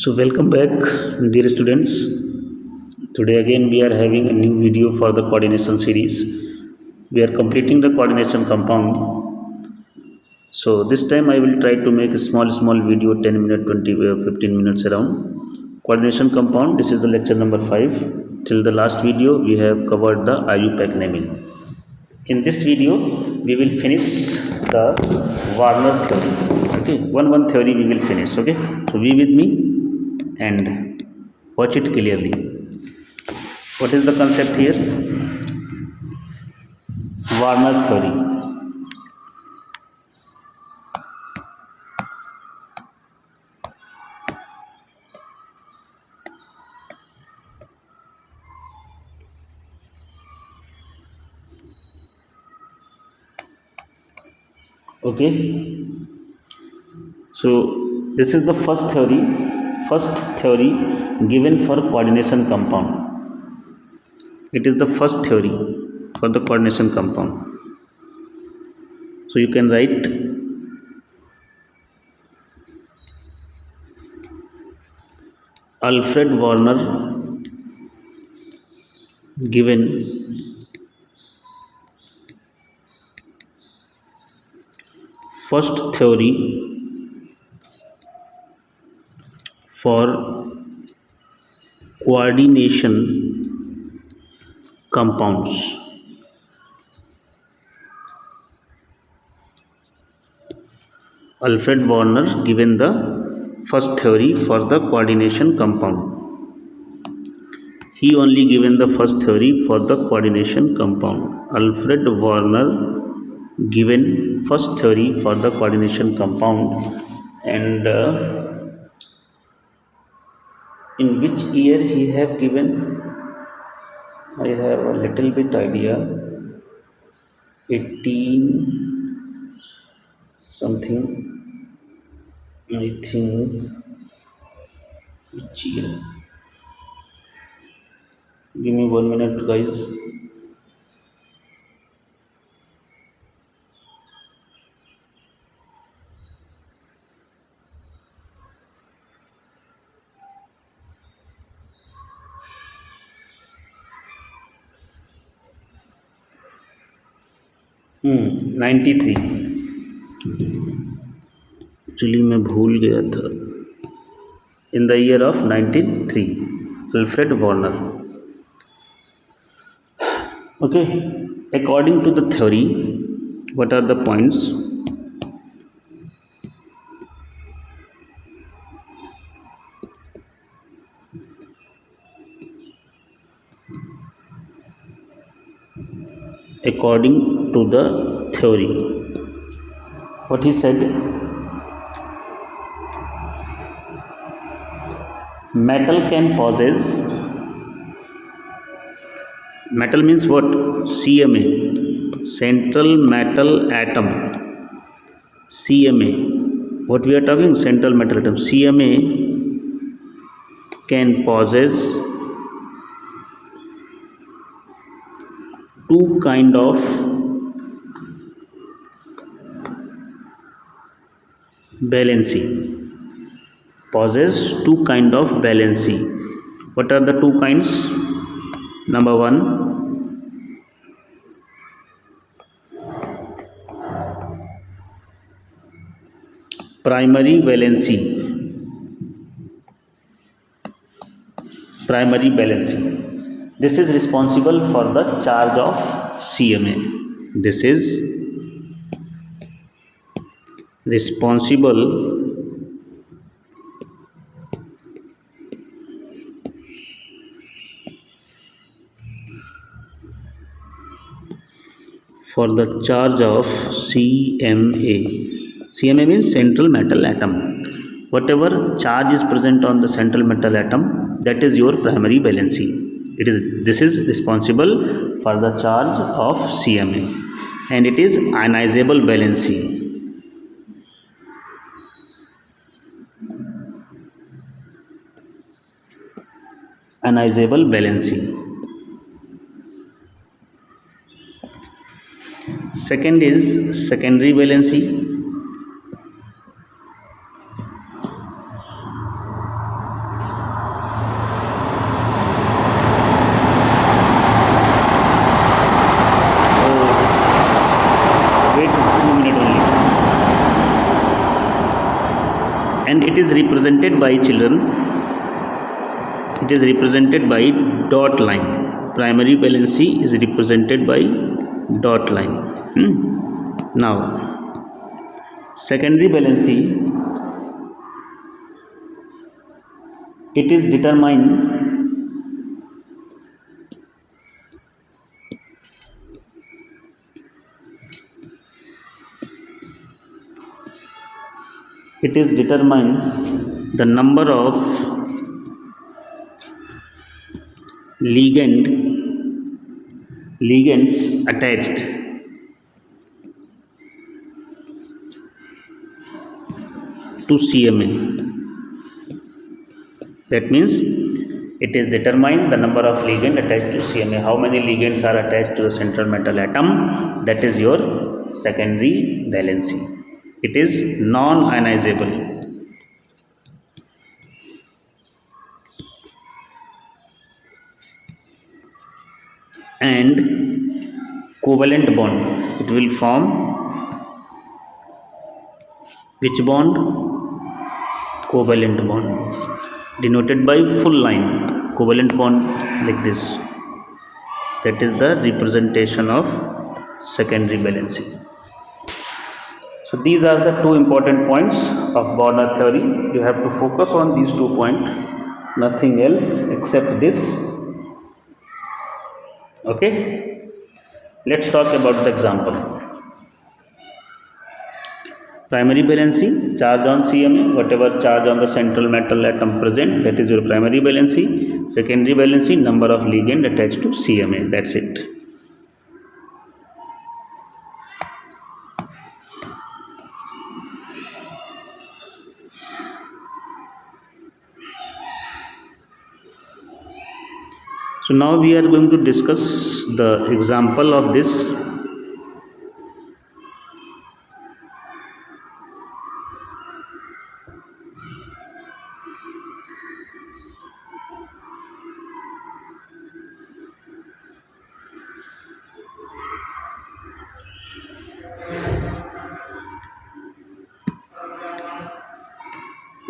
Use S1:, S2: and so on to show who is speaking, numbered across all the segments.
S1: So welcome back, dear students. Today again we are having a new video for the coordination series. We are completing the coordination compound. So this time I will try to make a small video, 10 minute, 20 15 minutes around. Coordination compound. This is the lecture number 5. Till the last video we have covered the IUPAC naming. In this video we will finish the Warner theory. Okay, one theory we will finish. Okay, so be with me and watch it clearly. What is the concept here? Warner theory. Okay, so this is the first theory given for coordination compound. It is the first theory for the coordination compound. So you can write Alfred Warner given first theory for coordination compounds. Alfred Warner given the first theory for the coordination compound. He only given the first theory for the coordination compound. Alfred Warner given first theory for the coordination compound, and in which year he have given, I have a little bit idea, 18 something, I think. Which year? Give me 1 minute, guys. Hmm, 93. Actually मैं भूल गया था. In the year of 1903, Alfred Warner. Okay, according to the theory, what are the points? According to the theory, what he said, metal can possess, metal means what? CMA, central metal atom. CMA, what we are talking, central metal atom. CMA can possess two kind of valency. Possess two kind of valency. What are the two kinds? Number one, primary valency. Primary valency. This is responsible for the charge of CMA. This is responsible for the charge of CMA. CMA means central metal atom. Whatever charge is present on the central metal atom, that is your primary valency. This is responsible for the charge of CMA, and it is ionizable valency. Ionizable valency. Second is secondary valency. and it is represented by children, it is represented by dot line. Primary valency is represented by dot line. Now secondary valency, it is determined the number of ligands attached to CMA. That means it is determined the number of ligand attached to CMA. How many ligands are attached to the central metal atom? That is your secondary valency. It is non-ionizable. And covalent bond, it will form which bond? Covalent bond, denoted by full line. Covalent bond like this. That is the representation of secondary valency. So these are the two important points of Borner theory. You have to focus on these 2 points, nothing else except this. Okay, let's talk about the example. Primary valency, charge on CMA, whatever charge on the central metal atom present, that is your primary valency. Secondary valency, number of ligand attached to CMA, that's it. So now we are going to discuss the example of this.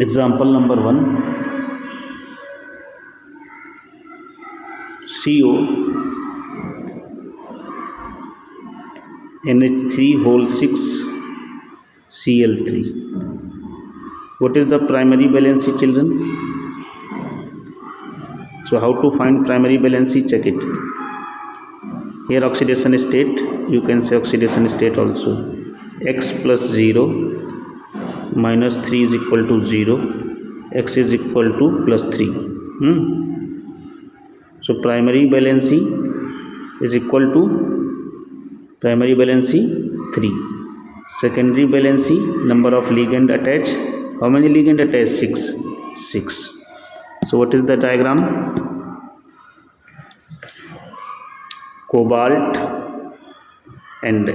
S1: Example number 1. CO NH3 whole 6 Cl3. What is the primary valency, children? So how to find primary valency? Check it. Here oxidation state, you can say oxidation state also. X plus 0 minus 3 is equal to 0. X is equal to plus 3. So primary valency is equal to primary valency 3. Secondary valency, number of ligand attached. How many ligand attached? 6. So what is the diagram? Cobalt and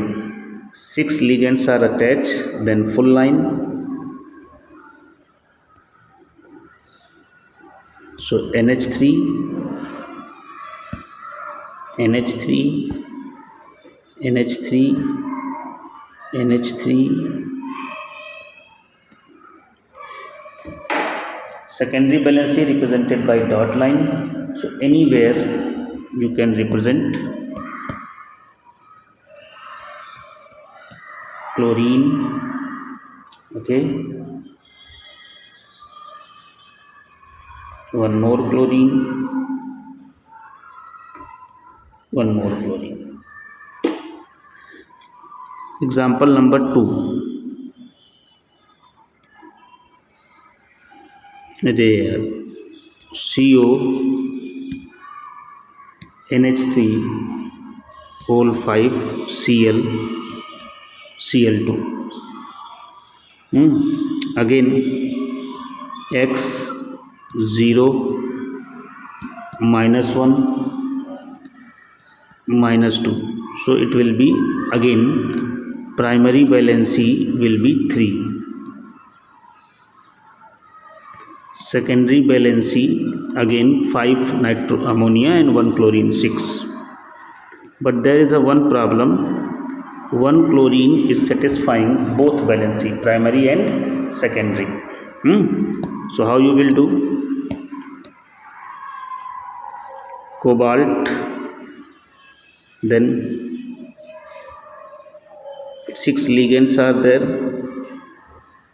S1: 6 ligands are attached, then full line. So NH3, NH3, NH3, NH3. Secondary valency represented by dot line. So anywhere you can represent chlorine. Okay. One more chlorine. One more chlorine. Example number 2. There CO NH3 whole 5 Cl2. Again X 0 minus 1 minus 2. So it will be again primary valency will be 3. Secondary valency again 5 nitro ammonia and 1 chlorine 6. But there is a one problem. One chlorine is satisfying both valency, primary and secondary. So how you will do? Cobalt, then 6 ligands are there,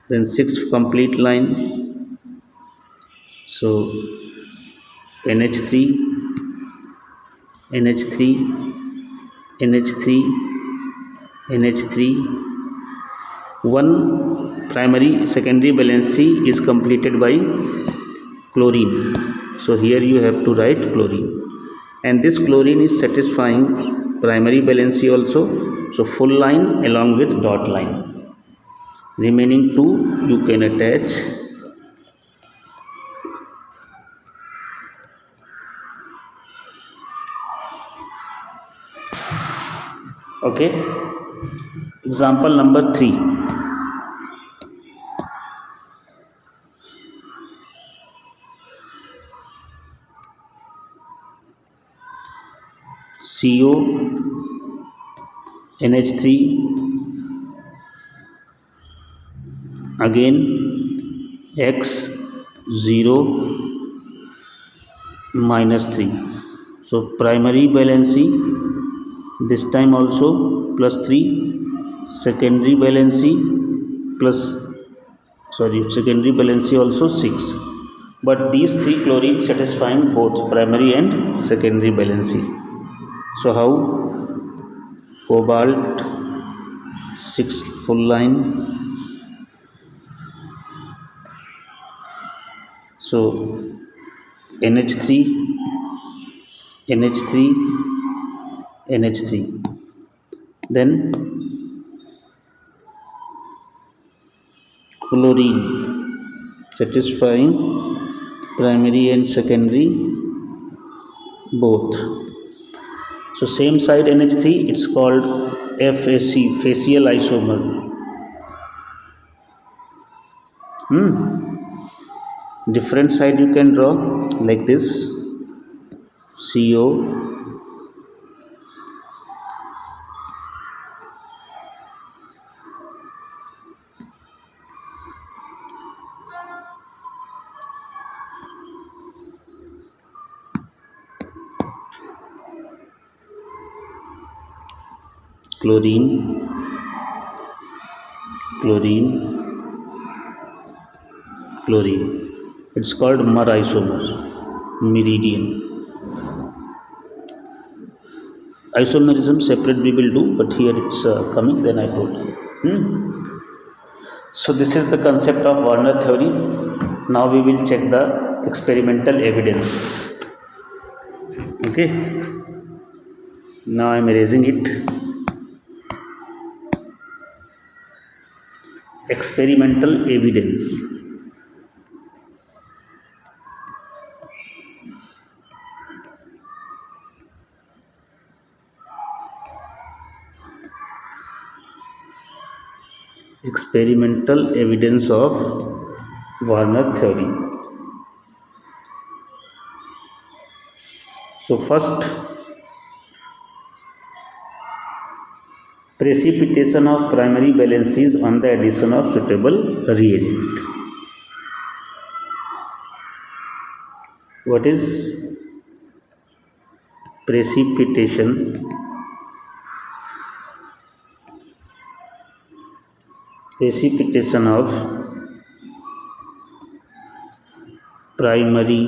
S1: then 6 complete line. So NH3, NH3, NH3, NH3. One primary secondary valency is completed by chlorine. So here you have to write chlorine, and this chlorine is satisfying primary valency also. So full line along with dot line. Remaining two you can attach. Okay. Example number 3. CO, NH3, again X 0 minus 3. So primary valency this time also plus 3, secondary valency secondary valency also 6. But these 3 chlorine satisfying both primary and secondary valency. So how? Cobalt 6 full line. So NH3, NH3, NH3. Then chlorine satisfying primary and secondary both. So same side NH3, it's called FAC, facial isomer. Different side you can draw like this. CO, chlorine, chlorine, chlorine. It's called MER isomer, meridian. Isomerism separate we will do, but here it's coming, then I told you. So this is the concept of Werner theory. Now we will check the experimental evidence. Okay. Now I am erasing it. Experimental evidence. Experimental evidence of Werner theory. So first, precipitation of primary valencies on the addition of suitable reagent. What is precipitation? Precipitation of primary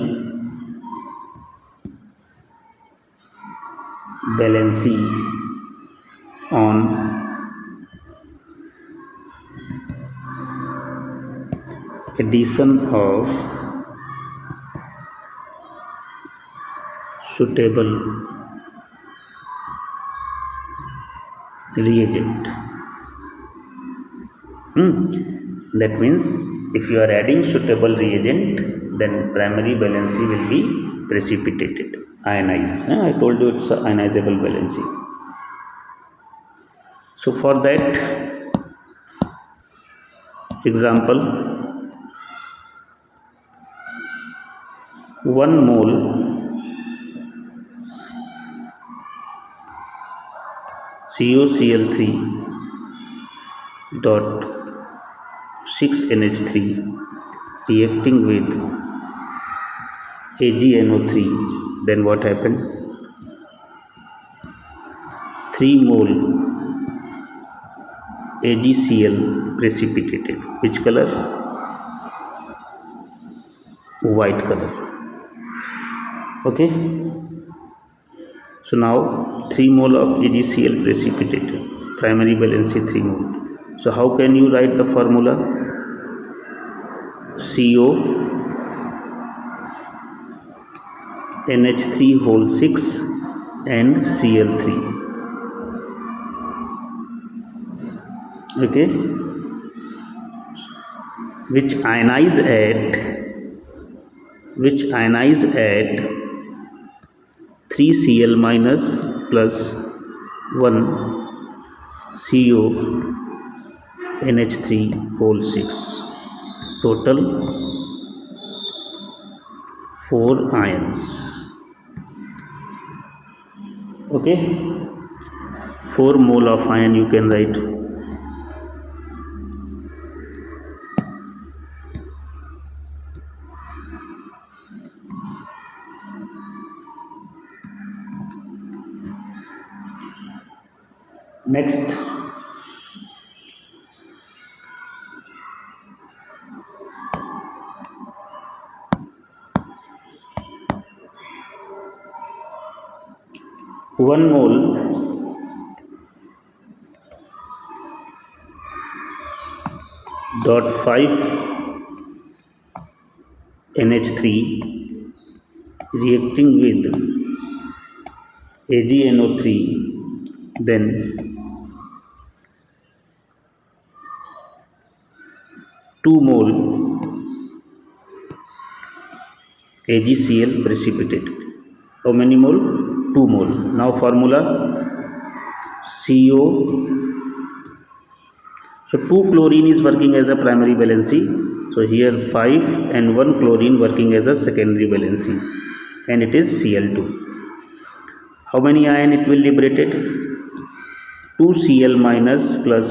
S1: valency on addition of suitable reagent. That means if you are adding suitable reagent, then primary valency will be precipitated, ionized. I told you it's ionizable valency. So for that example, 1 mole COCl3 dot 6NH3 reacting with AgNO3, then what happened? 3 mole AgCl precipitated. Which color? White color. Okay. So now 3 mole of AgCl precipitated. Primary valency 3 mole. So how can you write the formula? CO NH3 whole 6 and Cl3. Okay, which ionize at 3Cl minus plus 1 CO NH3 whole 6. Total 4 ions. Okay, 4 mole of ion you can write. Next, one mole dot 5 NH3 reacting with AgNO3, then 2 mole AgCl precipitated. How many mole? 2 mole. Now formula CO. So 2 chlorine is working as a primary valency. So here 5 and 1 chlorine working as a secondary valency, and it is Cl2. How many ion it will liberated? 2 Cl minus plus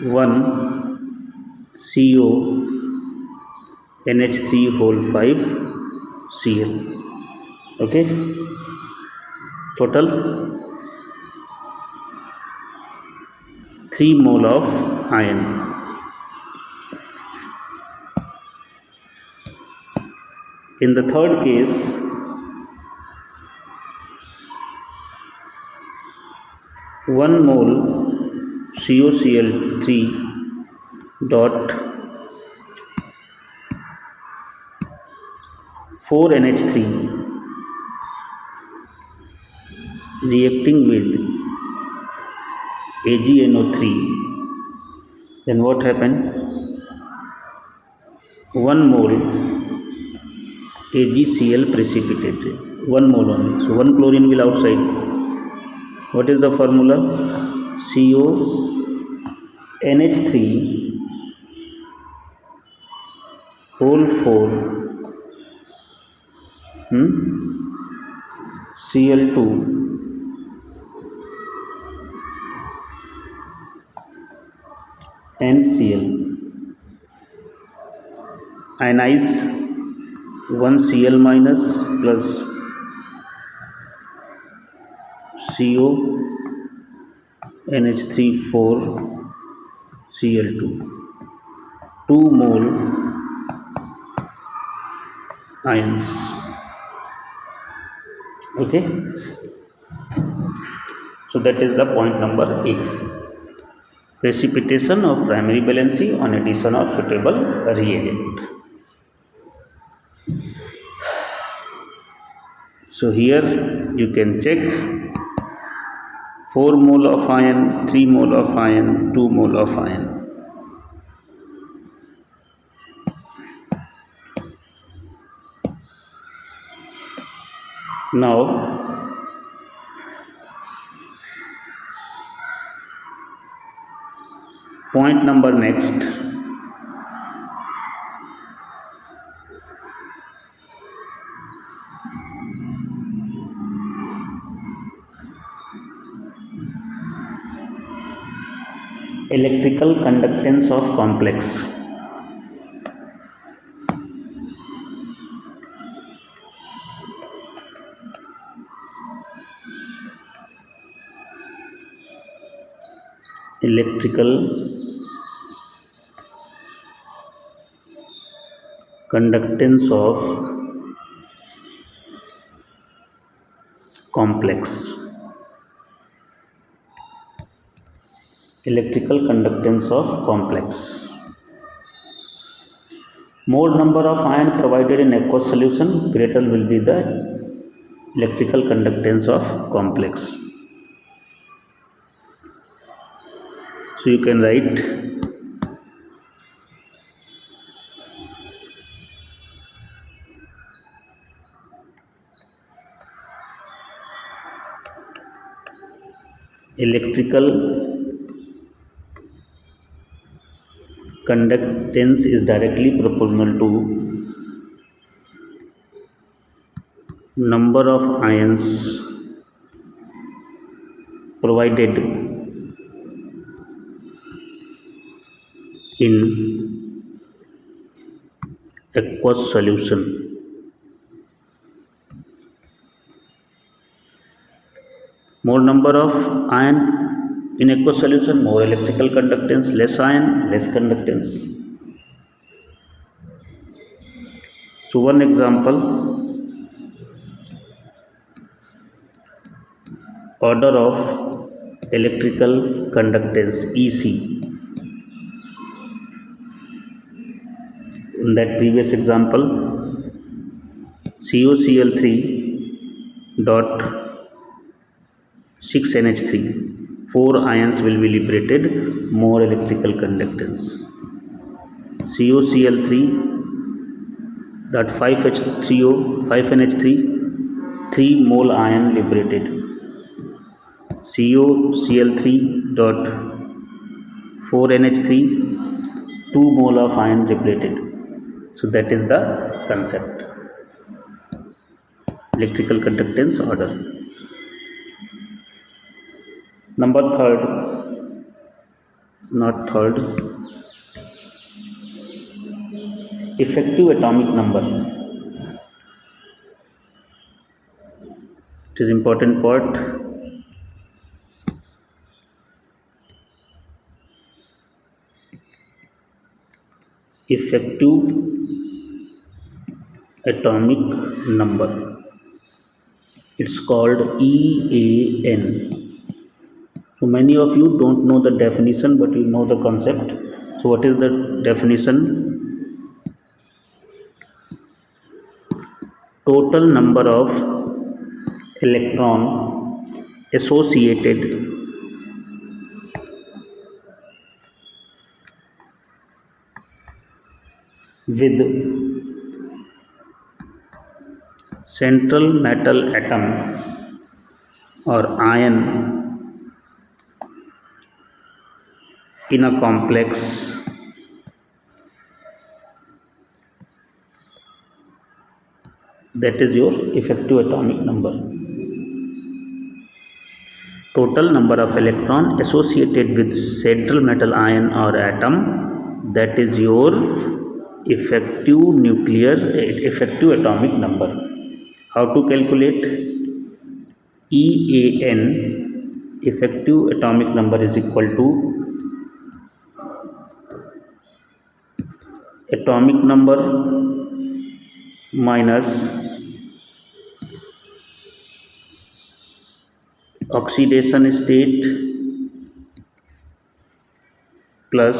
S1: 1 CO NH3 whole 5 Cl. Okay, total 3 mole of iron. In the third case, 1 mole COCl3 dot 4 NH3 reacting with AgNO3, then what happened? 1 mole AgCl precipitated. 1 mole only. So 1 chlorine will outside. What is the formula? CO NH3 whole 4 Cl2 and Cl. Ionize 1 Cl minus plus CO NH3 4 Cl2. 2 mole ions. Okay, so that is the point number A. Precipitation of primary valency on addition of suitable reagent. So here you can check 4 mole of iron, 3 mole of iron, 2 mole of iron. Now point number next. Electrical conductance of complex. electrical conductance of complex. Electrical conductance of complex. More number of ion provided in aqueous solution, greater will be the electrical conductance of complex. So you can write electrical conductance is directly proportional to number of ions provided in aqueous solution. More number of ion in aqueous solution, more electrical conductance, less ion, less conductance. So one example, order of electrical conductance EC. In that previous example, CuCl3 dot 6NH3, 4 ions will be liberated, more electrical conductance. CuCl3 dot 5H3O, 5NH3, 3 mole ion liberated. CuCl3 dot 4NH3, 2 mole of ion liberated. So that is the concept. Electrical conductance order. Number third, not third, effective atomic number. It is important part. Effective atomic number. It's called EAN. So many of you don't know the definition, but you know the concept. So what is the definition? Total number of electron associated with central metal atom or ion in a complex that is your effective atomic number. Total number of electron associated with central metal ion or atom, that is your effective atomic number. How to calculate? EAN, effective atomic number, is equal to atomic number minus oxidation state plus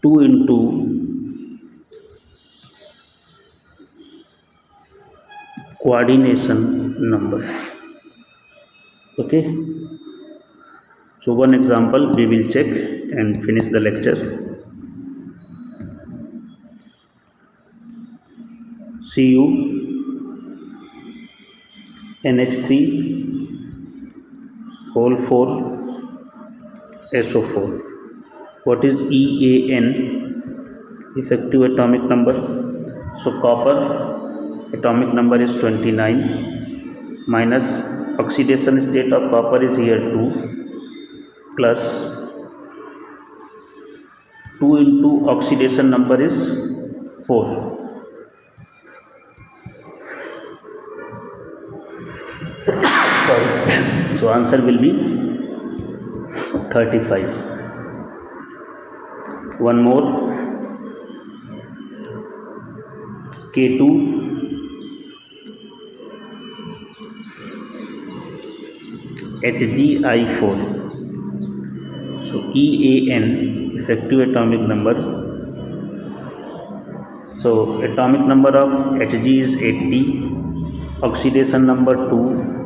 S1: 2 into coordination number. Okay, so one example we will check and finish the lecture. Cu NH3 whole 4 SO4. What is EAN? Effective atomic number. So copper atomic number is 29 minus oxidation state of copper is here 2 plus 2 into oxidation number is 4. So answer will be 35. One more, K2 Hgi4. So EAN, effective atomic number. So atomic number of Hg is 80, oxidation number 2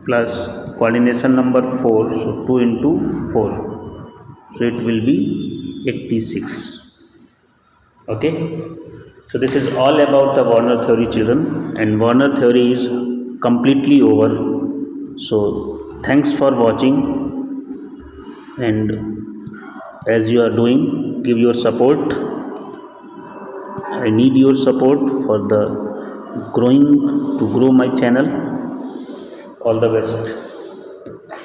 S1: plus coordination number 4, so 2 into 4, so it will be 86. Okay, so this is all about the Warner theory, children, and Warner theory is completely over. So thanks for watching, and as you are doing, give your support. I need your support for the grow my channel. All the best.